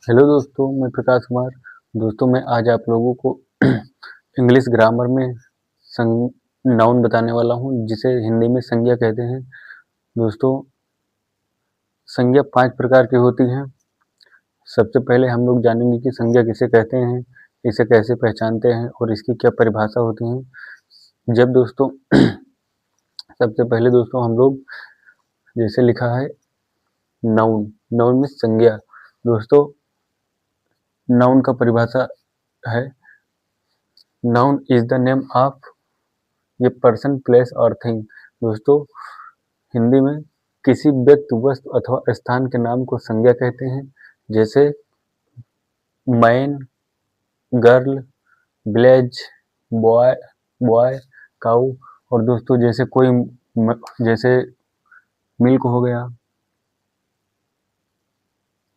Hello दोस्तों, मैं प्रकाश कुमार। दोस्तों, मैं आज आप लोगों को इंग्लिश ग्रामर में नाउन बताने वाला हूँ, जिसे हिंदी में संज्ञा कहते हैं। दोस्तों, संज्ञा 5 प्रकार की होती हैं। सबसे पहले हम लोग जानेंगे कि संज्ञा किसे कहते हैं, इसे कैसे पहचानते हैं और इसकी क्या परिभाषा होती है। जब दोस्तों सबसे पहले दोस्तों हम लोग जैसे लिखा है नाउन, नाउन में संज्ञा। दोस्तों, नाउन का परिभाषा है, noun is the name of ये पर्सन, प्लेस और थिंग। दोस्तों, हिंदी में किसी व्यक्ति, वस्तु अथवा स्थान के नाम को संज्ञा कहते हैं। जैसे man, girl, village, boy, boy, cow. और दोस्तों जैसे जैसे मिल्क हो गया,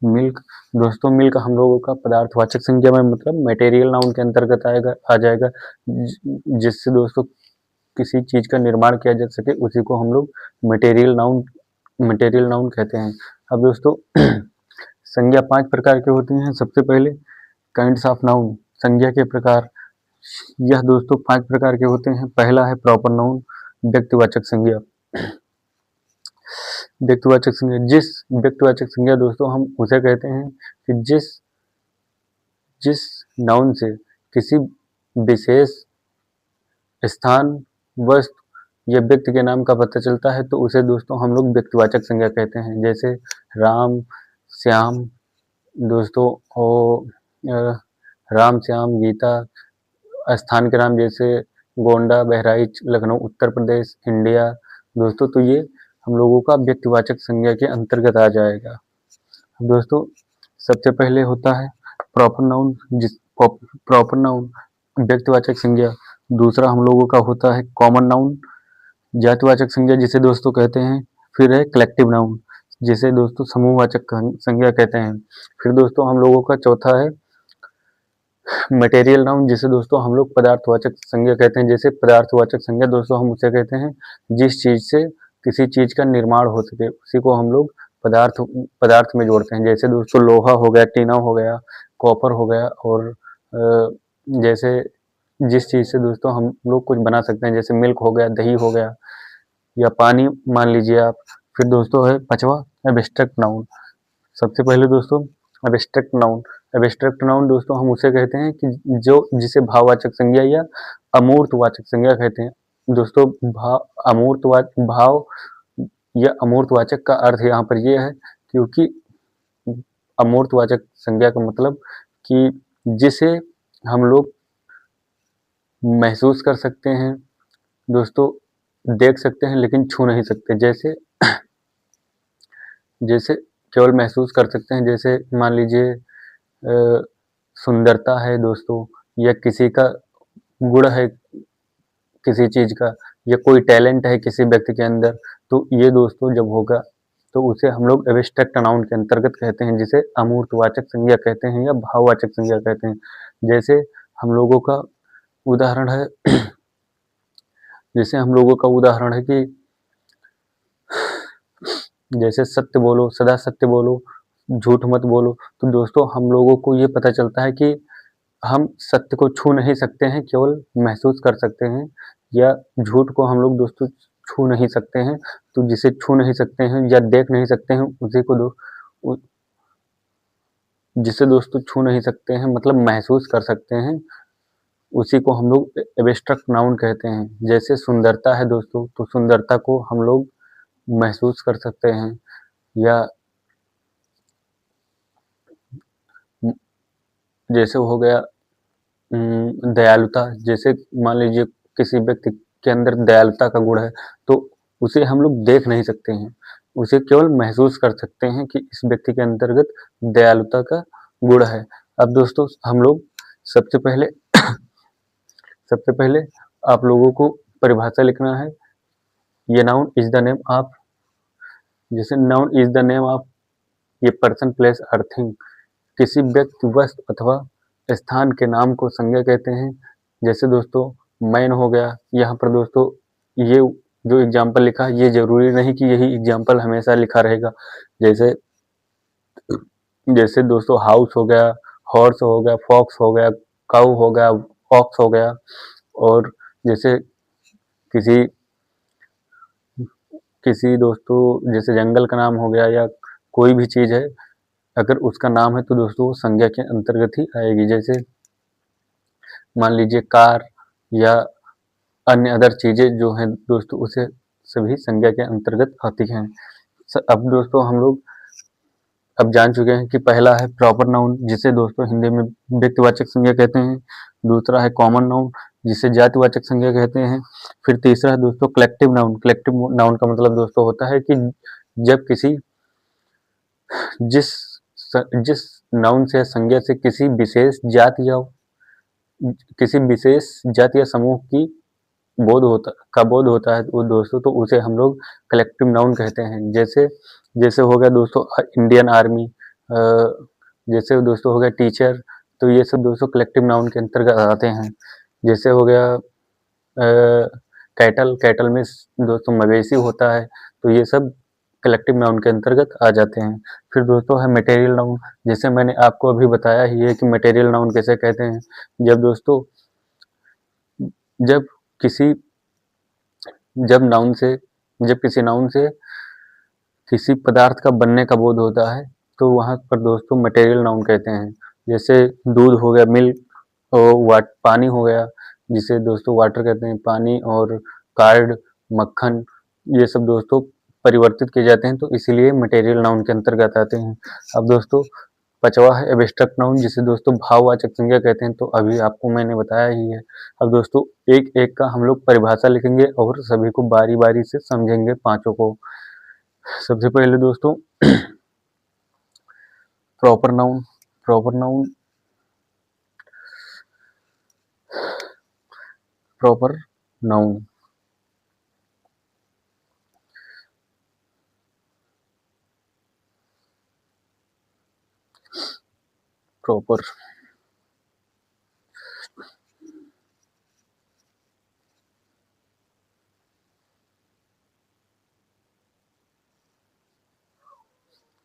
मिल्क। दोस्तों, मिल्क हम लोगों का पदार्थवाचक संज्ञा में मतलब मटेरियल नाउन के अंतर्गत आ जाएगा, जिससे दोस्तों किसी चीज का निर्माण किया जा सके, उसी को हम लोग मटेरियल नाउन कहते हैं। अब दोस्तों संज्ञा 5 प्रकार की होती हैं। सबसे पहले काइंड्स ऑफ नाउन, संज्ञा के प्रकार। यह दोस्तों 5 प्रकार के होते हैं। पहला है प्रॉपर नाउन, व्यक्तिवाचक संज्ञा। व्यक्तिवाचक संज्ञा, जिस व्यक्तिवाचक संज्ञा दोस्तों हम उसे कहते हैं कि जिस नाउन से किसी विशेष स्थान, वस्तु या व्यक्ति के नाम का पता चलता है, तो उसे दोस्तों हम लोग व्यक्तिवाचक संज्ञा कहते हैं। जैसे राम, श्याम। दोस्तों राम, श्याम, गीता। स्थान के नाम जैसे गोंडा, बहराइच, लखनऊ, उत्तर प्रदेश, इंडिया। दोस्तों, तो ये हम लोगों का व्यक्तिवाचक संज्ञा के अंतर्गत आ जाएगा। दोस्तों, सबसे पहले होता है प्रॉपर नाउन, प्रॉपर नाउन व्यक्तिवाचक संज्ञा। दूसरा हम लोगों का होता है कॉमन नाउन, जातिवाचक संज्ञा जिसे दोस्तों कहते हैं। फिर है कलेक्टिव नाउन, जिसे दोस्तों समूहवाचक संज्ञा कहते हैं। फिर दोस्तों हम लोगों का चौथा है मटेरियल नाउन, जिसे दोस्तों हम लोग पदार्थवाचक संज्ञा कहते हैं। जैसे पदार्थवाचक संज्ञा दोस्तों हम उसे कहते हैं जिस चीज से किसी चीज का निर्माण हो सके, उसी को हम लोग पदार्थ में जोड़ते हैं। जैसे दोस्तों लोहा हो गया, टीना हो गया, कॉपर हो गया। और जैसे जिस चीज से दोस्तों हम लोग कुछ बना सकते हैं, जैसे मिल्क हो गया, दही हो गया, या पानी मान लीजिए आप। फिर दोस्तों है पांचवा एब्स्ट्रैक्ट नाउन। सबसे पहले दोस्तों एब्स्ट्रैक्ट नाउन, एब्स्ट्रैक्ट नाउन दोस्तों हम उसे कहते हैं कि जिसे भाववाचक संज्ञा या अमूर्तवाचक संज्ञा कहते हैं। दोस्तों भाव या अमूर्तवाचक का अर्थ यहाँ पर यह है, क्योंकि अमूर्तवाचक संज्ञा का मतलब कि जिसे हम लोग महसूस कर सकते हैं, दोस्तों देख सकते हैं लेकिन छू नहीं सकते। जैसे केवल महसूस कर सकते हैं, जैसे मान लीजिए सुंदरता है दोस्तों, या किसी का गुण है किसी चीज का, या कोई टैलेंट है किसी व्यक्ति के अंदर, तो ये दोस्तों जब होगा तो उसे हम लोग एब्स्ट्रैक्ट नाउन के अंतर्गत कहते हैं, जिसे अमूर्तवाचक संज्ञा कहते हैं या भाववाचक संज्ञा कहते हैं। जैसे हम लोगों का उदाहरण है जैसे हम लोगों का उदाहरण है कि जैसे सत्य बोलो, सदा सत्य बोलो, झूठ मत बोलो। तो दोस्तों हम लोगों को ये पता चलता है कि हम सत्य को छू नहीं सकते हैं, केवल महसूस कर सकते हैं, या झूठ को हम लोग दोस्तों छू नहीं सकते हैं। तो जिसे छू नहीं सकते हैं या देख नहीं सकते हैं, उसी को जिसे दोस्तों छू नहीं सकते हैं मतलब महसूस कर सकते हैं, उसी को हम लोग एब्स्ट्रैक्ट नाउन कहते हैं। जैसे सुंदरता है दोस्तों, तो सुंदरता को हम लोग महसूस कर सकते हैं। या जैसे हो गया दयालुता, जैसे मान लीजिए किसी व्यक्ति के अंदर दयालुता का गुण है, तो उसे हम लोग देख नहीं सकते हैं, उसे केवल महसूस कर सकते हैं कि इस व्यक्ति के अंतर्गत दयालुता का गुण है। अब दोस्तों हम लोग सबसे पहले सबसे पहले आप लोगों को परिभाषा लिखना है। ये noun is the name of, जैसे noun is the name of ये पर्सन, प्लेस और थिंग, किसी व्यक्ति, वस्तु अथवा स्थान के नाम को संज्ञा कहते हैं। जैसे दोस्तों मैन हो गया, यहाँ पर दोस्तों ये जो एग्जाम्पल लिखा है, ये जरूरी नहीं कि यही एग्जाम्पल हमेशा लिखा रहेगा। जैसे जैसे दोस्तों हाउस हो गया, हॉर्स हो गया, फॉक्स हो गया, काऊ हो गया, ऑक्स हो गया। और जैसे किसी किसी दोस्तों जैसे जंगल का नाम हो गया या कोई भी चीज़ है, अगर उसका नाम है तो दोस्तों वो संज्ञा के अंतर्गत ही आएगी। जैसे मान लीजिए कार या अन्य अदर चीज़ें जो हैं दोस्तों, उसे सभी संज्ञा के अंतर्गत आती हैं। अब दोस्तों हम लोग अब जान चुके हैं कि पहला है प्रॉपर नाउन, जिसे दोस्तों हिंदी में व्यक्तिवाचक संज्ञा कहते हैं। दूसरा है कॉमन नाउन, जिसे जातिवाचक संज्ञा कहते हैं। फिर तीसरा है दोस्तों कलेक्टिव नाउन। कलेक्टिव नाउन का मतलब दोस्तों होता है कि जब किसी जिस जिस नाउन से संज्ञा से किसी विशेष जाति या समूह की बोध होता है वो दोस्तों, तो उसे हम लोग कलेक्टिव नाउन कहते हैं। जैसे जैसे हो गया दोस्तों इंडियन आर्मी, जैसे दोस्तों हो गया टीचर, तो ये सब दोस्तों कलेक्टिव नाउन के अंतर्गत आते हैं। जैसे हो गया कैटल में दोस्तों मवेशी होता है, तो ये सब कलेक्टिव नाउन के अंतर्गत आ जाते हैं। फिर दोस्तों है मटेरियल नाउन, जैसे मैंने आपको अभी बताया ही है कि मटेरियल नाउन कैसे कहते हैं। जब दोस्तों जब किसी जब किसी नाउन से किसी पदार्थ का बनने का बोध होता है, तो वहाँ पर दोस्तों मटेरियल नाउन कहते हैं। जैसे दूध हो गया मिल्क, और पानी हो गया जिसे दोस्तों वाटर कहते हैं, पानी, और कार्ड मक्खन, ये सब दोस्तों परिवर्तित किए जाते हैं, तो इसीलिए मटेरियल नाउन के अंतर्गत आते हैं। अब दोस्तों पांचवा है एब्स्ट्रैक्ट नाउन, जिसे दोस्तों भाववाचक संज्ञा कहते हैं, तो अभी आपको मैंने बताया ही है। अब दोस्तों एक एक का हम लोग परिभाषा लिखेंगे और सभी को बारी बारी से समझेंगे पांचों को। सबसे पहले दोस्तों proper noun. Proper noun proper noun proper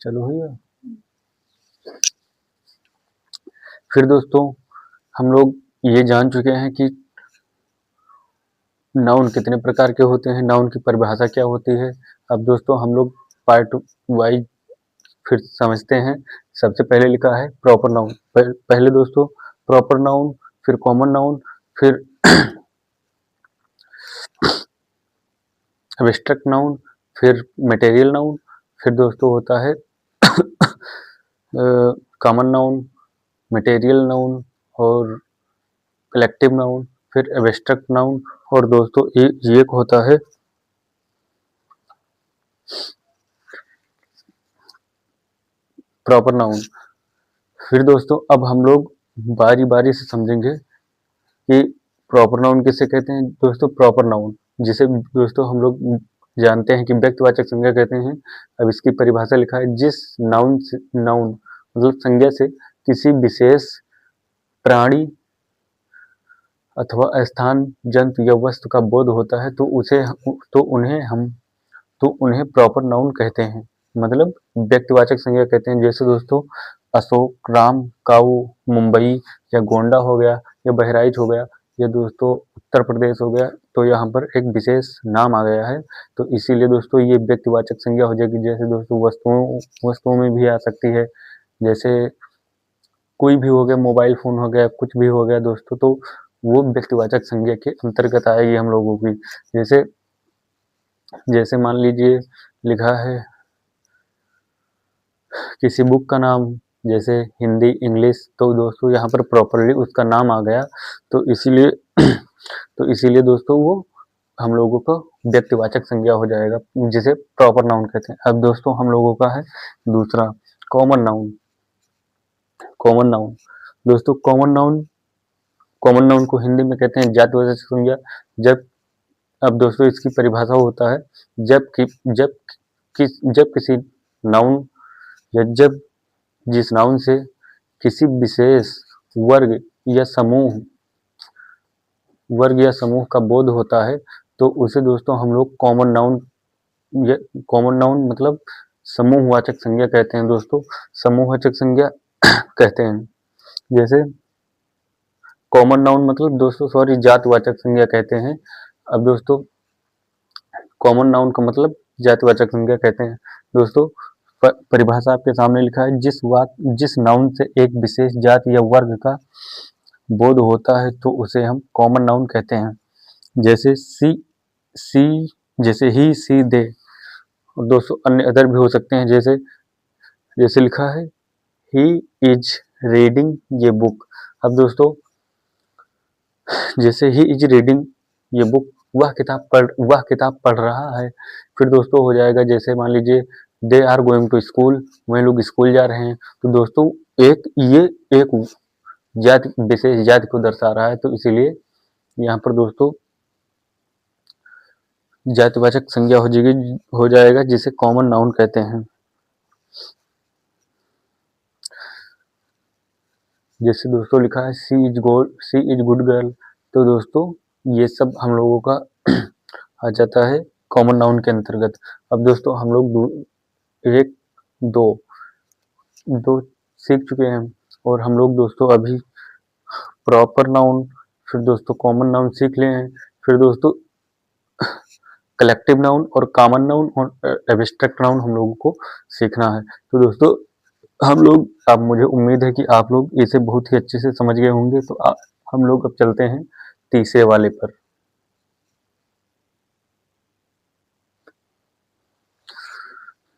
चलो भैया। फिर दोस्तों हम लोग ये जान चुके हैं कि नाउन कितने प्रकार के होते हैं, नाउन की परिभाषा क्या होती है। अब दोस्तों हम लोग पार्ट वाइज फिर समझते हैं। सबसे पहले लिखा है प्रॉपर नाउन। पहले दोस्तों प्रॉपर नाउन, फिर कॉमन नाउन, फिर एब्स्ट्रैक्ट नाउन, फिर मटेरियल नाउन, फिर दोस्तों होता है कॉमन नाउन, मटेरियल नाउन और कलेक्टिव नाउन, फिर एब्स्ट्रैक्ट नाउन, और दोस्तों एक होता है प्रॉपर नाउन। फिर दोस्तों अब हम लोग बारी बारी से समझेंगे कि प्रॉपर नाउन किसे कहते हैं। दोस्तों प्रॉपर नाउन, जिसे दोस्तों हम लोग जानते हैं कि व्यक्तिवाचक संज्ञा कहते हैं। अब इसकी परिभाषा लिखा है, जिस नाउन मतलब संज्ञा से किसी विशेष प्राणी अथवा स्थान, जंतु या वस्तु का बोध होता है, तो उन्हें प्रॉपर नाउन कहते हैं, मतलब व्यक्तिवाचक संज्ञा कहते हैं। जैसे दोस्तों अशोक, राम, काऊ, मुंबई या गोंडा हो गया, या बहराइच हो गया, या दोस्तों उत्तर प्रदेश हो गया, तो यहाँ पर एक विशेष नाम आ गया है, तो इसीलिए दोस्तों ये व्यक्तिवाचक संज्ञा हो जाएगी। जैसे दोस्तों वस्तुओं में भी आ सकती है, जैसे कोई भी हो गया, मोबाइल फोन हो गया, कुछ भी हो गया दोस्तों, तो वो व्यक्तिवाचक संज्ञा के अंतर्गत आएगी हम लोगों की। जैसे जैसे मान लीजिए लिखा है किसी बुक का नाम, जैसे हिंदी, इंग्लिश, तो दोस्तों यहाँ पर प्रॉपरली उसका नाम आ गया, तो इसीलिए तो इसीलिए दोस्तों वो हम लोगों को व्यक्तिवाचक संज्ञा हो जाएगा, जिसे प्रॉपर नाउन कहते हैं। अब दोस्तों हम लोगों का है दूसरा कॉमन नाउन। कॉमन नाउन दोस्तों कॉमन नाउन को हिंदी में कहते हैं जातिवाचक संज्ञा। जब अब दोस्तों इसकी परिभाषा होता है, जब कि जब किसी नाउन या जब जिस नाउन से किसी विशेष वर्ग या समूह का बोध होता है, तो उसे दोस्तों हम लोग कॉमन नाउन मतलब समूहवाचक संज्ञा कहते हैं दोस्तों, समूहवाचक संज्ञा कहते हैं। जैसे कॉमन नाउन मतलब दोस्तों सॉरी जातवाचक संज्ञा कहते हैं। अब दोस्तों कॉमन नाउन का मतलब जातिवाचक संज्ञा कहते हैं। दोस्तों परिभाषा आपके सामने लिखा है, जिस नाउन से एक विशेष जाति या वर्ग का बोध होता है तो उसे हम कॉमन नाउन कहते हैं। जैसे जैसे ही, सी, दे। और दोस्तों अन्य अदर भी हो सकते हैं, जैसे लिखा है ही इज रीडिंग ये बुक। अब दोस्तों जैसे ही इज रीडिंग ये बुक, वह किताब पढ़ रहा है। फिर दोस्तों हो जाएगा, जैसे मान लीजिए they are going to school, वह लोग स्कूल जा रहे हैं। तो दोस्तों ये एक जाति, विशेष जाति को दर्शा रहा है, तो इसीलिए यहाँ पर दोस्तों जातिवाचक संज्ञा हो जाएगा, जिसे कॉमन नाउन कहते हैं। जैसे दोस्तों लिखा है सी इज गुड गर्ल, तो दोस्तों ये सब हम लोगों का आ जाता है कॉमन नाउन के अंतर्गत। अब दोस्तों हम लोग एक दो सीख चुके हैं, और हम लोग दोस्तों अभी प्रॉपर नाउन, फिर दोस्तों कॉमन नाउन सीख लिए हैं। फिर दोस्तों कलेक्टिव नाउन और कॉमन नाउन और एब्स्ट्रैक्ट नाउन हम लोगों को सीखना है। तो दोस्तों अब मुझे उम्मीद है कि आप लोग इसे बहुत ही अच्छे से समझ गए होंगे। तो हम लोग अब चलते हैं तीसरे वाले पर।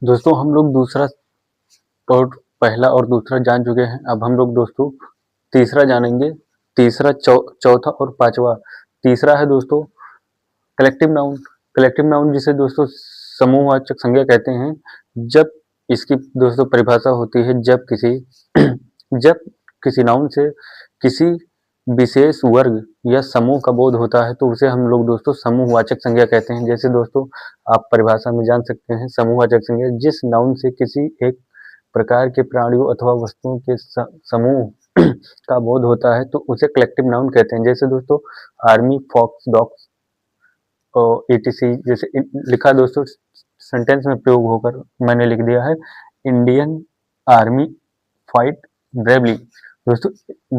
दोस्तों हम लोग दूसरा और पहला और दूसरा जान चुके हैं। अब हम लोग दोस्तों तीसरा जानेंगे, तीसरा चौथा और पांचवा। तीसरा है दोस्तों कलेक्टिव नाउन। कलेक्टिव नाउन जिसे दोस्तों समूहवाचक संज्ञा कहते हैं। जब इसकी दोस्तों परिभाषा होती है, जब किसी नाउन से किसी विशेष वर्ग या समूह का बोध होता है तो उसे हम लोग दोस्तों समूहवाचक संज्ञा कहते हैं। जैसे दोस्तों आप परिभाषा में जान सकते हैं, समूहवाचक संज्ञा जिस नाउन से किसी एक प्रकार के प्राणियों अथवा वस्तुओं के समूह का बोध होता है तो उसे कलेक्टिव नाउन कहते हैं। जैसे दोस्तों आर्मी, फॉक्स, डॉग्स और etc। जैसे लिखा दोस्तों सेंटेंस में प्रयोग होकर मैंने लिख दिया है, इंडियन आर्मी फाइट ब्रेवली। दोस्तों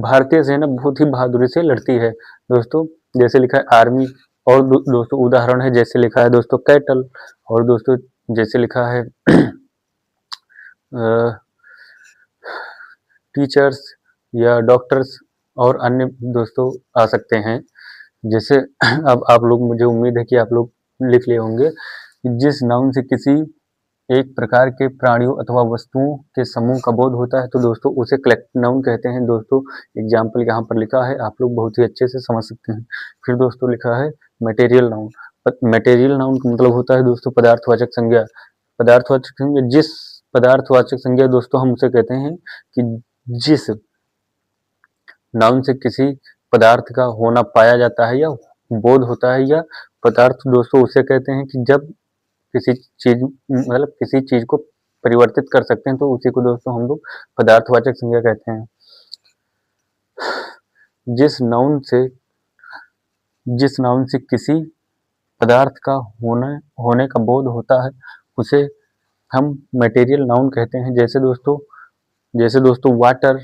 भारतीय सेना बहुत ही बहादुरी से लड़ती है। दोस्तों जैसे लिखा है आर्मी, और दोस्तों उदाहरण है जैसे लिखा है दोस्तों कैटल, और दोस्तों जैसे लिखा है टीचर्स या डॉक्टर्स, और अन्य दोस्तों आ सकते हैं। जैसे अब आप लोग, मुझे उम्मीद है कि आप लोग लिख लिए होंगे कि जिस नाउन से किसी एक प्रकार के प्राणियों अथवा वस्तुओं के समूह का बोध होता है तो दोस्तों उसे कलेक्टिव नाउन कहते हैं। दोस्तों एग्जाम्पल यहाँ पर लिखा है, आप लोग बहुत ही अच्छे से समझ सकते हैं। फिर दोस्तों लिखा है मटेरियल नाउन। मटेरियल नाउन का मतलब होता है दोस्तों पदार्थवाचक संज्ञा। पदार्थवाचक संज्ञा, जिस पदार्थवाचक संज्ञा दोस्तों हम उसे कहते हैं कि जिस नाउन से किसी पदार्थ का होना पाया जाता है या बोध होता है, या पदार्थ दोस्तों उसे कहते हैं कि जब किसी चीज को परिवर्तित कर सकते हैं तो उसी को दोस्तों हम लोग पदार्थवाचक संज्ञा कहते हैं। जिस नाउन से किसी पदार्थ का होने का बोध होता है उसे हम मटेरियल नाउन कहते हैं। जैसे दोस्तों वाटर,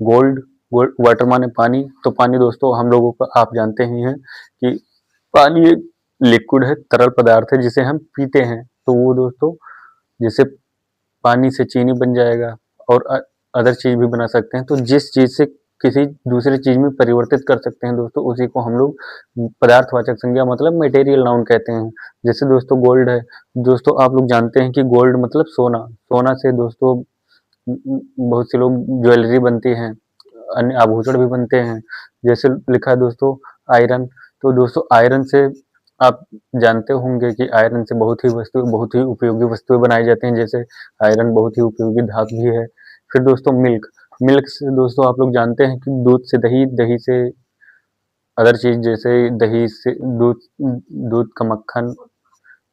गोल्ड, वाटर माने पानी, तो पानी दोस्तों हम लोगों का आप जानते ही हैं कि पानी एक लिक्विड है, तरल पदार्थ है जिसे हम पीते हैं। तो वो दोस्तों जैसे पानी से चीनी बन जाएगा और अदर चीज भी बना सकते हैं। तो जिस चीज से किसी दूसरी चीज में परिवर्तित कर सकते हैं दोस्तों उसी को हम लोग पदार्थवाचक संज्ञा मतलब मटेरियल नाउन कहते हैं। जैसे दोस्तों गोल्ड है, दोस्तों आप लोग जानते हैं कि गोल्ड मतलब सोना। सोना से दोस्तों बहुत से लोग ज्वेलरी बनती हैं, अन्य आभूषण भी बनते हैं। जैसे लिखा है दोस्तों आयरन, तो दोस्तों आयरन से आप जानते होंगे कि आयरन से बहुत ही उपयोगी वस्तुएं बनाई जाती हैं। जैसे आयरन बहुत ही उपयोगी धातु भी है। फिर दोस्तों मिल्क से दोस्तों आप लोग जानते हैं कि दूध से दही, दही से अदर चीज, जैसे दही से दूध का मक्खन,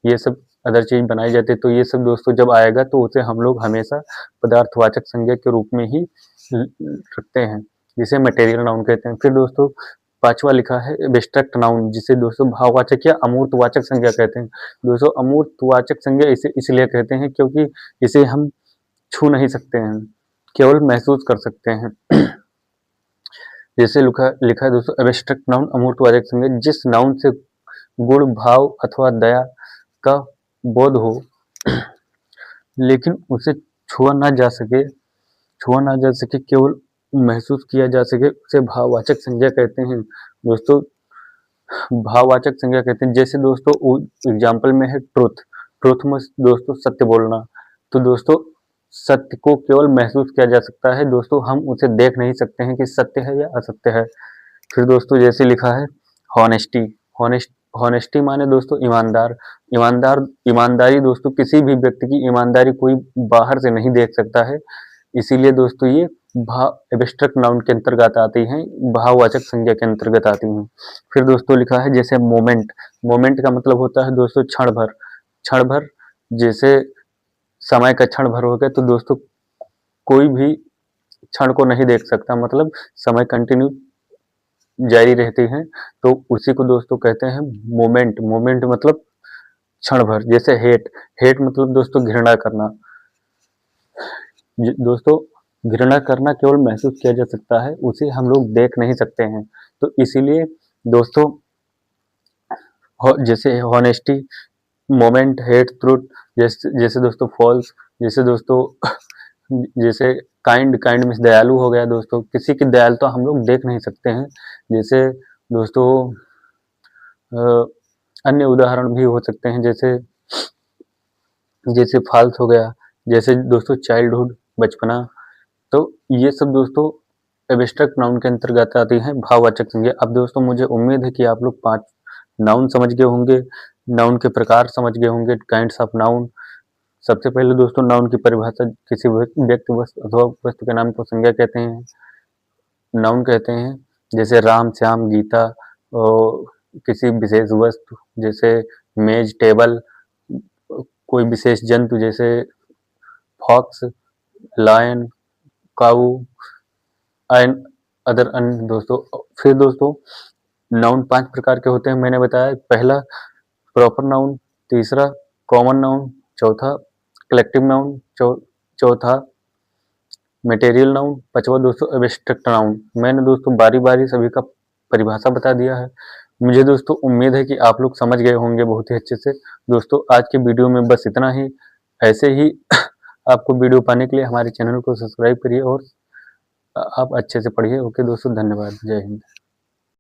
ये सब अदर चीज बनाई जाती है। तो ये सब दोस्तों जब आएगा तो उसे हम लोग हमेशा पदार्थवाचक संज्ञा के रूप में ही रखते हैं, जिसे मटेरियल नाउन कहते हैं। फिर दोस्तों पांचवा लिखा है एब्स्ट्रैक्ट नाउन, जिसे दोस्तों भाववाचक या अमूर्तवाचक संज्ञा कहते हैं। दोस्तों अमूर्तवाचक संज्ञा इसे इसलिए कहते हैं क्योंकि इसे हम छू नहीं सकते हैं, केवल महसूस कर सकते हैं। जैसे लिखा है दोस्तों एब्स्ट्रैक्ट नाउन अमूर्तवाचक संज्ञा, जिस नाउन से गुण, भाव अथवा दया का बोध हो लेकिन उसे छुआ ना जा सके, केवल महसूस किया जा सके, उसे भाववाचक संज्ञा कहते हैं। दोस्तों भाववाचक संज्ञा कहते हैं, जैसे दोस्तों एग्जाम्पल में है ट्रुथ में दोस्तों सत्य बोलना। तो दोस्तों सत्य को केवल महसूस किया जा सकता है दोस्तों, हम उसे देख नहीं सकते हैं कि सत्य है या असत्य है। फिर दोस्तों जैसे लिखा है हॉनेस्टी माने दोस्तों ईमानदारी दोस्तों, किसी भी व्यक्ति की ईमानदारी कोई बाहर से नहीं देख सकता है, इसीलिए दोस्तों ये एब्स्ट्रैक्ट नाउन के अंतर्गत आती हैं, भाववाचक संज्ञा के अंतर्गत आती हैं। फिर दोस्तों लिखा है जैसे मोमेंट का मतलब होता है दोस्तों क्षण भर, जैसे समय का क्षण भर हो गया, तो दोस्तों कोई भी क्षण को नहीं देख सकता, मतलब समय कंटिन्यू जारी रहती है, तो उसी को दोस्तों कहते हैं मोमेंट मतलब क्षण भर। जैसे हेट मतलब दोस्तों घृणा करना। दोस्तों घृणा करना केवल महसूस किया जा सकता है, उसे हम लोग देख नहीं सकते हैं, तो इसीलिए दोस्तों जैसे हॉनेस्टी, मोमेंट, हेट, ट्रुथ, जैसे दोस्तों फॉल्स, जैसे दोस्तों जैसे काइंड मीन्स दयालु हो गया दोस्तों, किसी की दयालुता हम लोग देख नहीं सकते हैं। जैसे दोस्तों अन्य उदाहरण भी हो सकते हैं, जैसे फॉल्स हो गया, जैसे दोस्तों चाइल्डहुड बचपना। तो ये सब दोस्तों एब्स्ट्रैक्ट नाउन के अंतर्गत आती हैं, भाववाचक संज्ञा। अब दोस्तों मुझे उम्मीद है कि आप लोग 5 नाउन समझ गए होंगे, नाउन के प्रकार समझ गए होंगे, काइंड्स ऑफ नाउन। सबसे पहले दोस्तों नाउन की परिभाषा, किसी व्यक्ति वस्तु अथवा वस्तु के नाम को संज्ञा कहते हैं, नाउन कहते हैं। जैसे राम, श्याम, गीता, और किसी विशेष वस्तु जैसे मेज, टेबल, कोई विशेष जंतु जैसे fox, lion, cow and other अन्य दोस्तों। फिर दोस्तों नाउन 5 प्रकार के होते हैं, मैंने बताया। पहला प्रॉपर नाउन, तीसरा कॉमन नाउन, चौथा कलेक्टिव नाउन, चौथा मटेरियल नाउन, पांचवा दोस्तों एब्स्ट्रैक्ट नाउन। मैंने दोस्तों बारी बारी सभी का परिभाषा बता दिया है। मुझे दोस्तों उम्मीद है कि आप लोग समझ गए होंगे बहुत ही अच्छे से। दोस्तों आज के वीडियो में बस इतना ही। ऐसे ही आपको वीडियो पाने के लिए हमारे चैनल को सब्सक्राइब करिए और आप अच्छे से पढ़िए। ओके दोस्तों, धन्यवाद। जय हिंद।